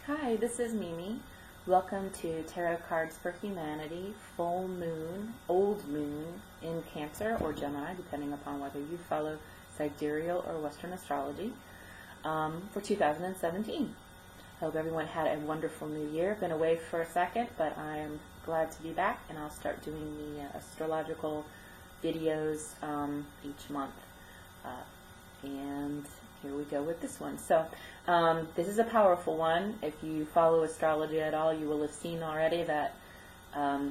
Hi, this is Mimi. Welcome to Tarot Cards for Humanity, full moon, old moon in Cancer or Gemini, depending upon whether you follow Sidereal or Western astrology, for 2017. Hope everyone had a wonderful new year. Been away for a second, but I am glad to be back, and I'll start doing the astrological videos each month. And here we go with this one. So this is a powerful one. If you follow astrology at all, you will have seen already that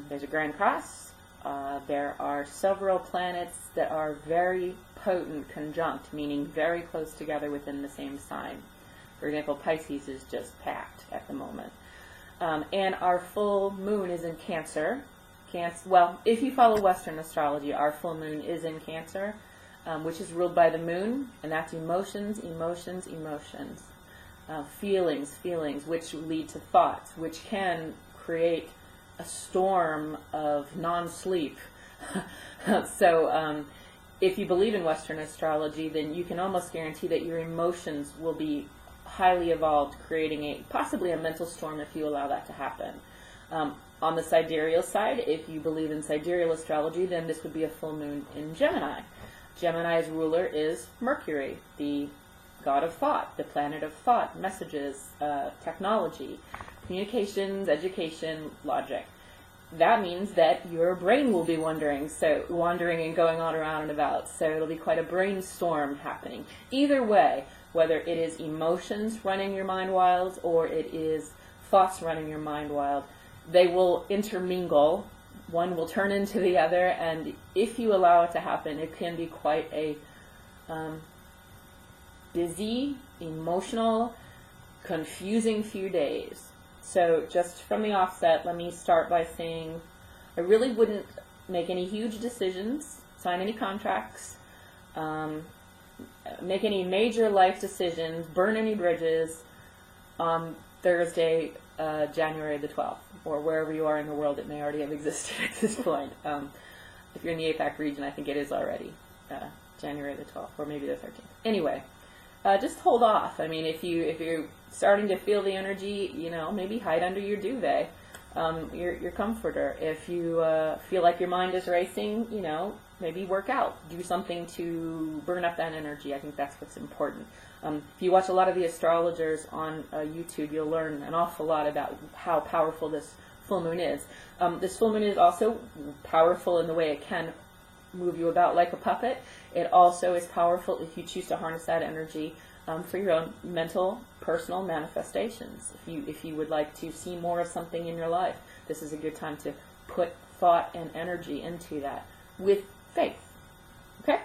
there's a Grand Cross. There are several planets that are very potent conjunct, meaning very close together within the same sign. For example, Pisces is just packed at the moment. And our full moon is in Cancer. Well, if you follow Western astrology, our full moon is in Cancer, which is ruled by the moon, and that's emotions, emotions, emotions. Feelings, which lead to thoughts, which can create a storm of non-sleep. So if you believe in Western astrology, then you can almost guarantee that your emotions will be highly evolved, creating possibly a mental storm if you allow that to happen. On the sidereal side, if you believe in sidereal astrology, then this would be a full moon in Gemini. Gemini's ruler is Mercury, the god of thought, the planet of thought, messages, technology, communications, education, logic. That means that your brain will be wandering and going on around and about. So it'll be quite a brainstorm happening. Either way, whether it is emotions running your mind wild or it is thoughts running your mind wild, they will intermingle. One will turn into the other, and if you allow it to happen, it can be quite a busy, emotional, confusing few days. So just from the offset, let me start by saying I really wouldn't make any huge decisions, sign any contracts, make any major life decisions, burn any bridges on Thursday, January the 12th, or wherever you are in the world. It may already have existed at this point. If you're in the APAC region, I think it is already January the 12th, or maybe the 13th. Anyway, just hold off. I mean, if you're starting to feel the energy, maybe hide under your duvet, your comforter. If you feel like your mind is racing, maybe work out, do something to burn up that energy. I think that's what's important. If you watch a lot of the astrologers on YouTube, you'll learn an awful lot about how powerful this full moon is. This full moon is also powerful in the way it can move you about like a puppet. It also is powerful if you choose to harness that energy for your own mental, personal manifestations. If you would like to see more of something in your life, this is a good time to put thought and energy into that with faith. Okay?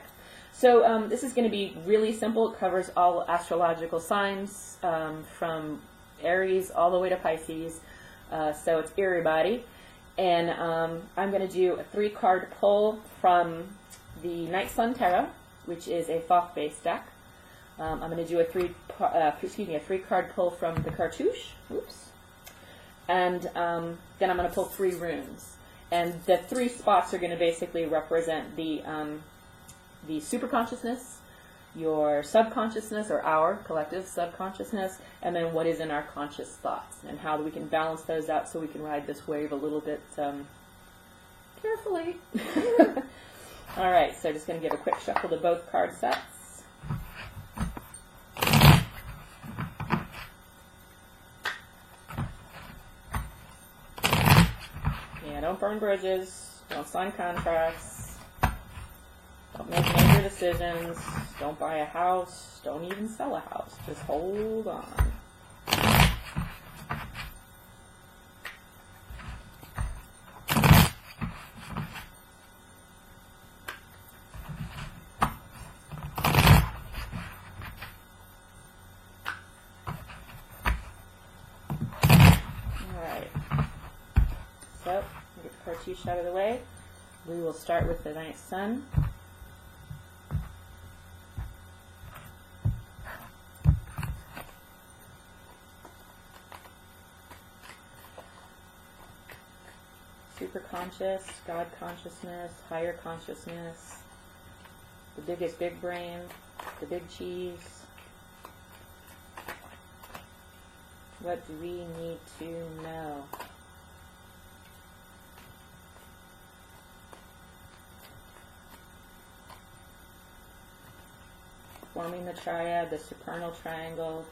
So this is going to be really simple. It covers all astrological signs from Aries all the way to Pisces. So it's everybody. And I'm going to do a 3-card pull from the Night Sun Tarot, which is a Thoth-based deck. I'm going to do a 3-card pull from the Cartouche. Oops. And then I'm going to pull 3 runes. And the 3 spots are going to basically represent the superconsciousness, your subconsciousness, or our collective subconsciousness, and then what is in our conscious thoughts, and how we can balance those out so we can ride this wave a little bit carefully. All right, so just going to give a quick shuffle to both card sets. Yeah, don't burn bridges, don't sign contracts, don't make major decisions, don't buy a house, don't even sell a house, just hold on. Alright, so get the Cartouche out of the way. We will start with the Night Sun. Superconscious, God consciousness, higher consciousness, the biggest big brain, the big cheese, What do we need to know? Forming the triad, the supernal triangle,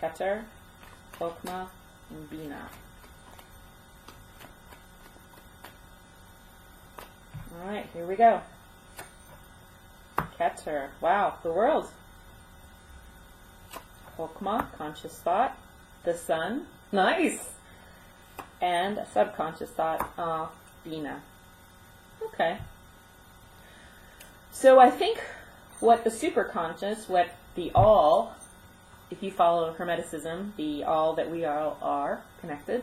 Keter, Chokmah, and Bina. Alright, here we go. Keter. Wow, the world. Chokmah, conscious thought. The sun. Nice! And a subconscious thought, Bina. Okay. So I think what the superconscious, what the all, if you follow Hermeticism, the all that we all are connected,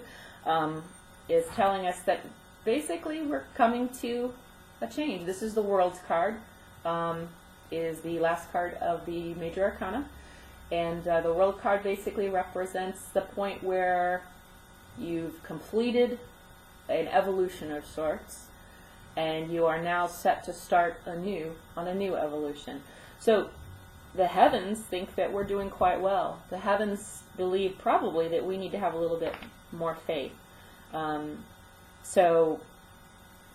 is telling us that basically we're coming to a change. This is the World's card, is the last card of the Major Arcana, and the World card basically represents the point where you've completed an evolution of sorts, and you are now set to start anew on a new evolution. So the heavens think that we're doing quite well. The heavens believe probably that we need to have a little bit more faith. So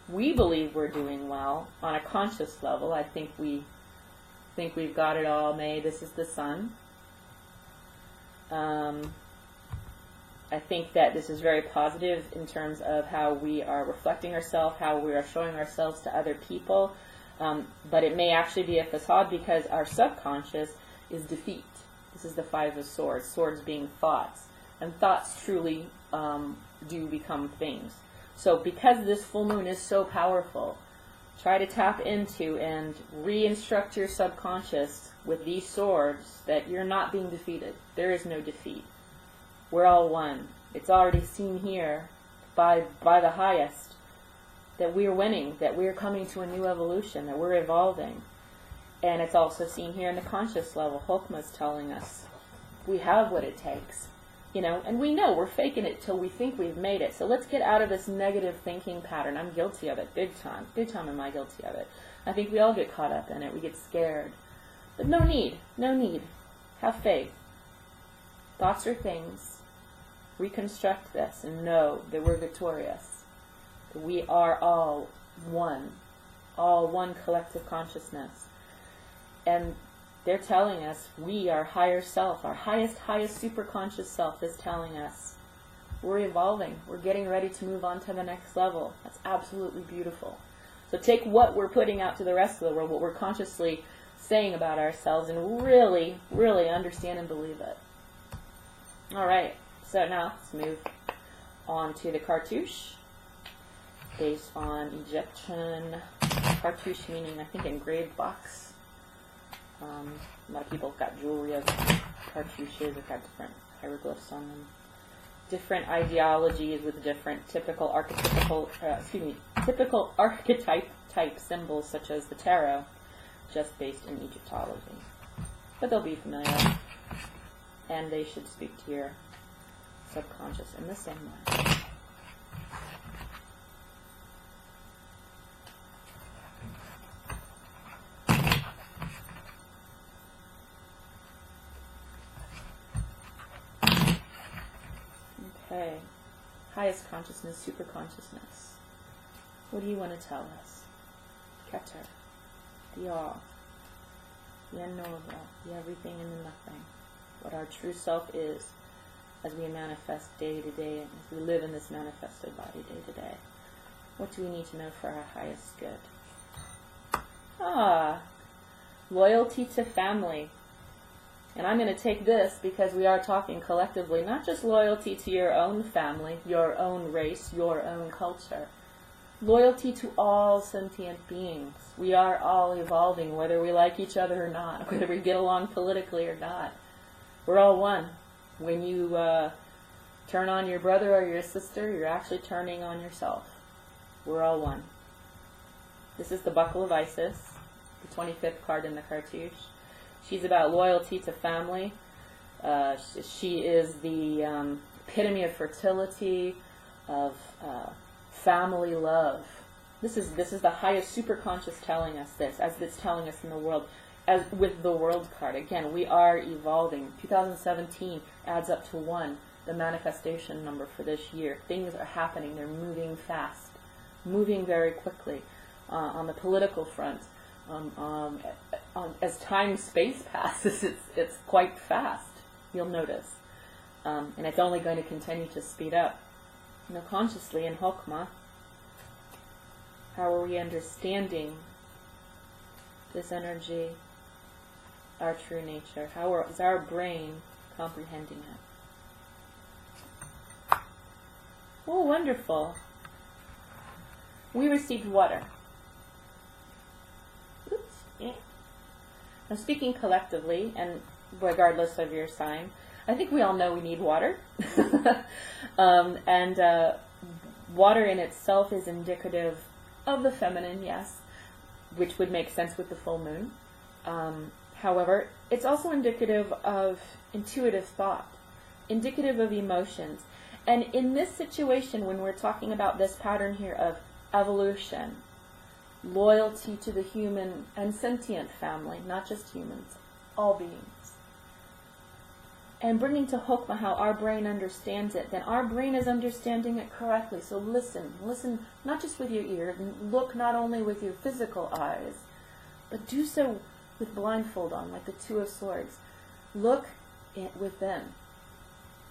we believe we're doing well on a conscious level. I think we've got it all made. This is the sun. I think that this is very positive in terms of how we are reflecting ourselves, how we are showing ourselves to other people. But it may actually be a facade because our subconscious is defeat. This is the Five of Swords, swords being thoughts. And thoughts truly do become things. So because this full moon is so powerful, try to tap into and re-instruct your subconscious with these swords that you're not being defeated. There is no defeat. We're all one. It's already seen here by the highest that we are winning, that we are coming to a new evolution, that we're evolving. And it's also seen here in the conscious level. Chokmah is telling us we have what it takes. And we know we're faking it till we think we've made it. So let's get out of this negative thinking pattern. I'm guilty of it, big time. Big time am I guilty of it. I think we all get caught up in it. We get scared. But no need. Have faith. Thoughts are things. Reconstruct this and know that we're victorious. That we are all one collective consciousness. And they're telling us our higher self, our highest superconscious self is telling us we're evolving. We're getting ready to move on to the next level. That's absolutely beautiful. So take what we're putting out to the rest of the world, what we're consciously saying about ourselves, and really, really understand and believe it. All right. So now let's move on to the cartouche, based on Egyptian cartouche, meaning I think engraved box. A lot of people have got jewelry of cartouches. They've got different hieroglyphs on them, different ideologies with different typical archetype type symbols, such as the tarot, just based in Egyptology. But they'll be familiar, and they should speak to your subconscious in the same way. Okay. Highest consciousness, super consciousness. What do you want to tell us? Keter, the all, the unknowable, the everything and the nothing. What our true self is as we manifest day to day, and as we live in this manifested body day to day. What do we need to know for our highest good? Loyalty to family. And I'm going to take this because we are talking collectively, not just loyalty to your own family, your own race, your own culture. Loyalty to all sentient beings. We are all evolving, whether we like each other or not, whether we get along politically or not. We're all one. When you turn on your brother or your sister, you're actually turning on yourself. We're all one. This is the Buckle of Isis, the 25th card in the cartouche. She's about loyalty to family. She is the epitome of fertility, of family love. This is the highest superconscious telling us this, as it's telling us in the world. As with the World card, again, we are evolving. 2017 adds up to 1. the manifestation number for this year. Things are happening. They're moving fast, moving very quickly on the political front. As time-space passes, it's quite fast, you'll notice. And it's only going to continue to speed up. Consciously in Hokmah, how are we understanding this energy, our true nature? How is our brain comprehending it? Oh, wonderful. We received water. Oops. Yeah. Now, speaking collectively, and regardless of your sign, I think we all know we need water. Water in itself is indicative of the feminine, yes, which would make sense with the full moon. However, it's also indicative of intuitive thought, indicative of emotions. And in this situation, when we're talking about this pattern here of evolution, loyalty to the human and sentient family, not just humans, all beings, and bringing to Hokmah how our brain understands it, then our brain is understanding it correctly. So listen not just with your ears, and look not only with your physical eyes, but do so with blindfold on, like the Two of Swords. Look within,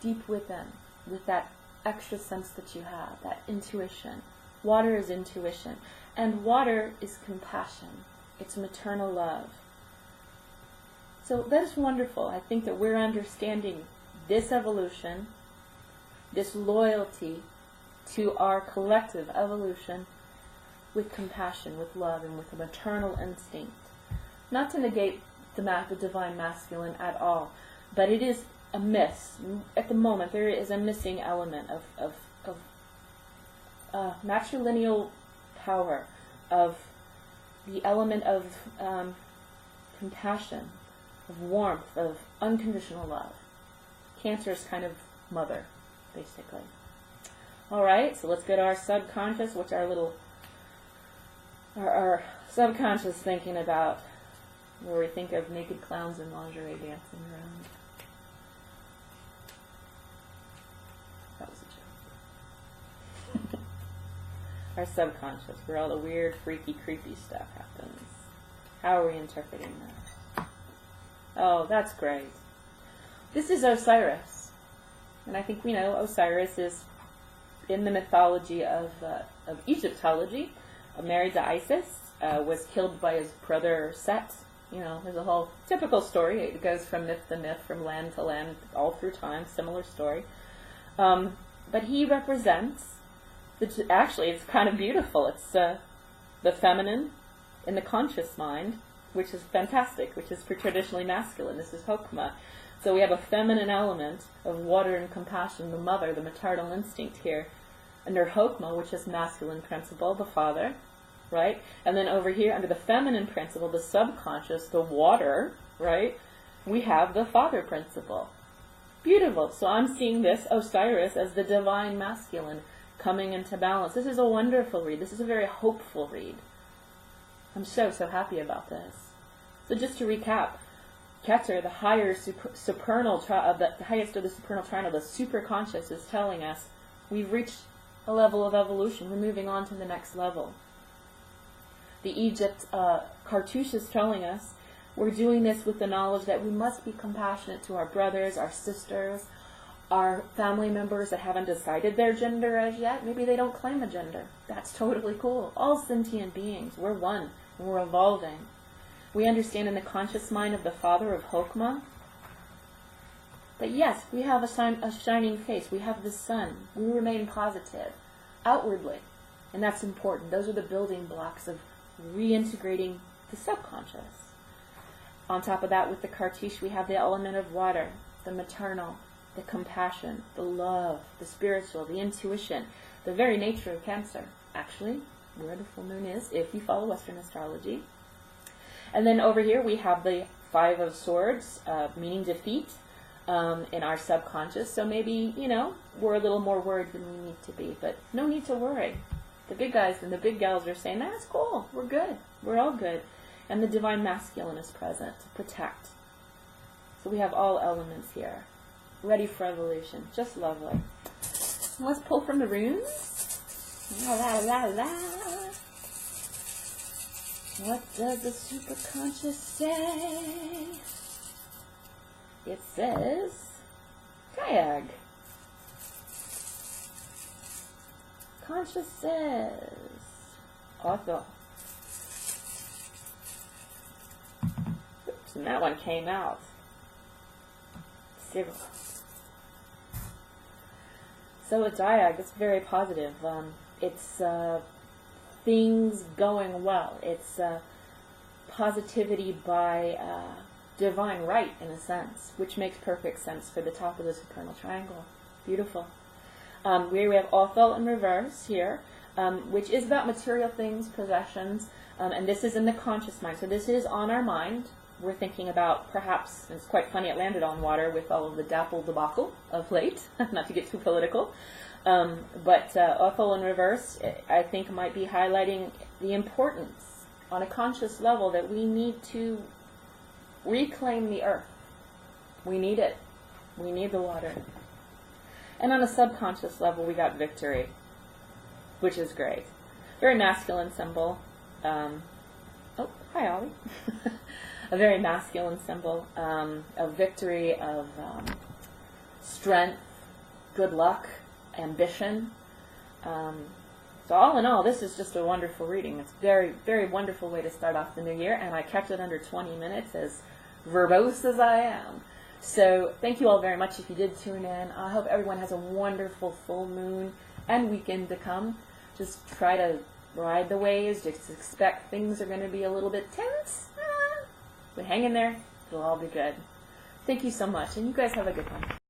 deep within, with that extra sense that you have, that intuition. Water is intuition, and water is compassion. It's maternal love. So that is wonderful. I think that we're understanding this evolution, this loyalty to our collective evolution with compassion, with love, and with a maternal instinct. Not to negate the divine masculine at all, but it is a miss. At the moment, there is a missing element of matrilineal power, of the element of compassion, of warmth, of unconditional love. Cancer's kind of mother, basically. All right, so let's get our subconscious. What's our subconscious thinking about, where we think of naked clowns in lingerie dancing around? That was a joke. Our subconscious, where all the weird, freaky, creepy stuff happens. How are we interpreting that? Oh, that's great. This is Osiris. And I think we know Osiris is in the mythology of Egyptology, married to Isis, was killed by his brother Set. There's a whole typical story. It goes from myth to myth, from land to land, all through time, similar story. But he represents, actually it's kind of beautiful. It's the feminine in the conscious mind, which is fantastic, which is traditionally masculine. This is Hokmah. So we have a feminine element of water and compassion, the mother, the maternal instinct here, under Hokmah, which is masculine principle, the father, right? And then over here, under the feminine principle, the subconscious, the water, right? We have the father principle. Beautiful. So I'm seeing this Osiris as the divine masculine coming into balance. This is a wonderful read. This is a very hopeful read. I'm so happy about this. So just to recap, Keter, the higher supernal the highest of the supernal triangle, the superconscious, is telling us we've reached a level of evolution. We're moving on to the next level. The Egypt Cartouche is telling us we're doing this with the knowledge that we must be compassionate to our brothers, our sisters, our family members that haven't decided their gender as yet. Maybe they don't claim a gender. That's totally cool. All sentient beings, we're one, and we're evolving. We understand in the conscious mind of the father of Hokmah that yes, we have a shining face. We have the sun. We remain positive outwardly. And that's important. Those are the building blocks of reintegrating the subconscious. On top of that, with the Cartouche, we have the element of water, the maternal, the compassion, the love, the spiritual, the intuition, the very nature of Cancer. Actually, where the full moon is, if you follow Western astrology. And then over here we have the Five of Swords, meaning defeat, in our subconscious. So maybe, we're a little more worried than we need to be, but no need to worry. The big guys and the big gals are saying, that's cool, we're good, we're all good. And the divine masculine is present to protect. So we have all elements here. ready for evolution. Just lovely. Let's pull from the runes. La la la la. What does the superconscious say? It says kayak. Conscious says author. Oops, and that one came out. Zero. So a diag, it's very positive. It's things going well. It's positivity by divine right, in a sense, which makes perfect sense for the top of the supernal triangle. Beautiful. We have Othel in reverse here, which is about material things, possessions, and this is in the conscious mind. So this is on our mind. We're thinking about perhaps, and it's quite funny it landed on water with all of the dapple debacle of late, not to get too political, but Othel in reverse, I think, might be highlighting the importance on a conscious level that we need to reclaim the earth. We need it. We need the water. And on a subconscious level, we got victory, which is great. Very masculine symbol. Oh, hi, Ollie. A very masculine symbol of victory, of strength, good luck, ambition. So all in all, this is just a wonderful reading. It's a very, very wonderful way to start off the new year, and I kept it under 20 minutes, as verbose as I am. So thank you all very much if you did tune in. I hope everyone has a wonderful full moon and weekend to come. Just try to ride the waves. Just expect things are going to be a little bit tense. But hang in there. It'll all be good. Thank you so much, and you guys have a good one.